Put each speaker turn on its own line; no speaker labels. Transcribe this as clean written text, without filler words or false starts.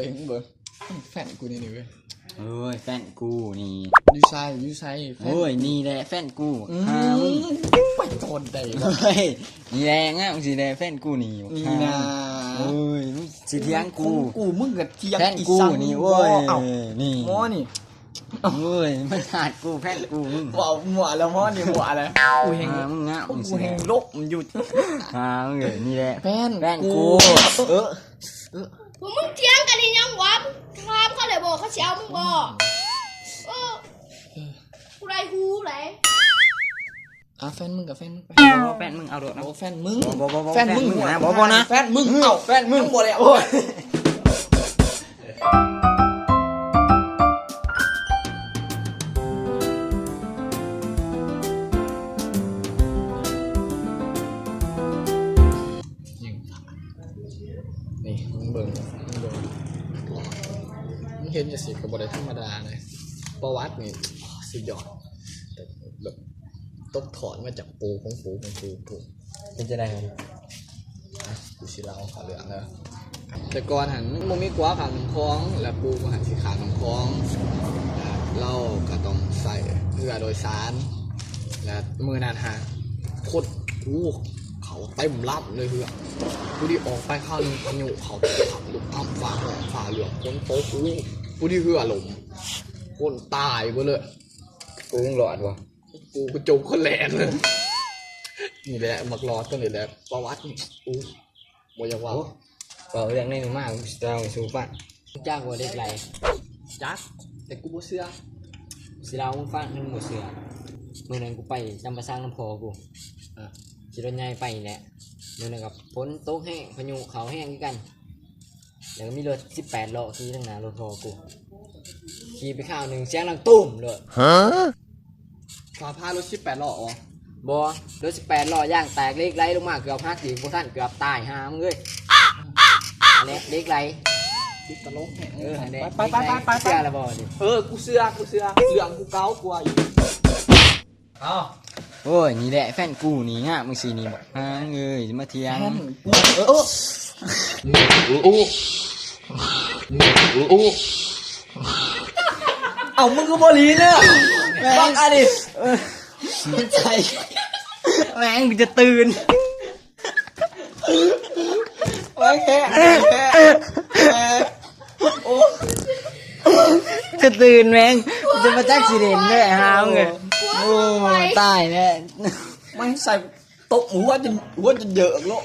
เลยมึงเบิ่งแฟนกูนี่เว้ย
เอ้ยแฟนกูนี่
ยูไซ
โอ้ยนี่แหละแฟนกู
ไปทนได้
เฮ้ยนี่แรงอ่ะมึงสิแลแฟนกูนี่
นะ
เอ้ยสิเถียงกู
มึงกับเถียง
แฟนกูนี่โอ้ยนี่
หมอนี่
เอ้ยมันขาดกูแฟนกูมึง
หมวแล้วหมอนี่หมวอะไรกูเฮง
มึงงะ
กูเฮงลบมันหยุด
มึงนี่แหละ
แฟนกู
มึงเถียงกันนี่ยังวะถามเขาเลยบอกเขาเชียวมึงบอกกูได้ฮู้เลย
แฟนมึงกับแฟนมึงไป
แฟนมึงเอาโดดนะ
แฟนมึง
แฟนมึงนะบอกนะ
แฟนมึงเอาแฟนมึงหมดเลยโอ้ยนี่มึงเบิ่งมึงเห็นจะสิกับบริธรรมดาเลยประวัตินี่สุดยอดแต่แบบตกถอนมาจากปู
เป็นจะได้ไง
กูสิเล่าข่าวเรื่องแล้วแต่ก่อนหันมึงมีกว่าขังคล้องและปูก็หันสีขาขังคล้องเราก็ต้องใส่เรือโดยสารและมือนานฮะโคตรเขาเต็มรับเลยเพื่อผู้ที่ออกไปข้าวนึงพายุเขาขับลุกอับฝ่าเหลืองคนโต๊ะผู้ที่เรือหลมคนตายไปเลย
กูยังหลอดวะ
กูก็จมคนแหลนเลยนี่แหละมักรอดก็นี่แหละประวัติบอยากว่า
เรื่องนี้มากเราสูบป่ะจ้างว่าเด็กไร
จักแต่กูบ่เชื่อ
สิเราฟังนึงหมดเสือเมื่อนั้นกูไปจำประสร้างน้ำพอกูขี่รถใหญ่ไปแหละเมื่อนั้นกับพ้นโต๊ะแห้งพายุเขาแห้งกันแล้วมีรถ18 ล้อขี่ทั้งหน้ารถพอกูขี่ไปข้าวหนึ่งเสียงดังตุ้มเลย
ฟ้าพารถ18 ล้ออ๋
อบอรถ18 ล้อย่างแตกเล็กไรลงมาเกือบหักพวกท่านเกือบตายมึงเอ้ยเล็กไร
ตลก
ไปเสื้อละบอดิ
กูเสื้อเหลืองกูเก้ากลัวอยู่
โอ้ยนี่แหละแฟนกูนี่ฮะมึงสีนี่บอกเอ้ยมาเทียง
เอามึงก็บริเนี่ย
ฟังอะไรใจแม่งกูจะตื่น
แค่
จะตื่นแม่งจะมาจักสิเด่นด้วยฮะมึงโอ้ตายแน่
ไม่ใส่ตบหัวจนเยอะโลก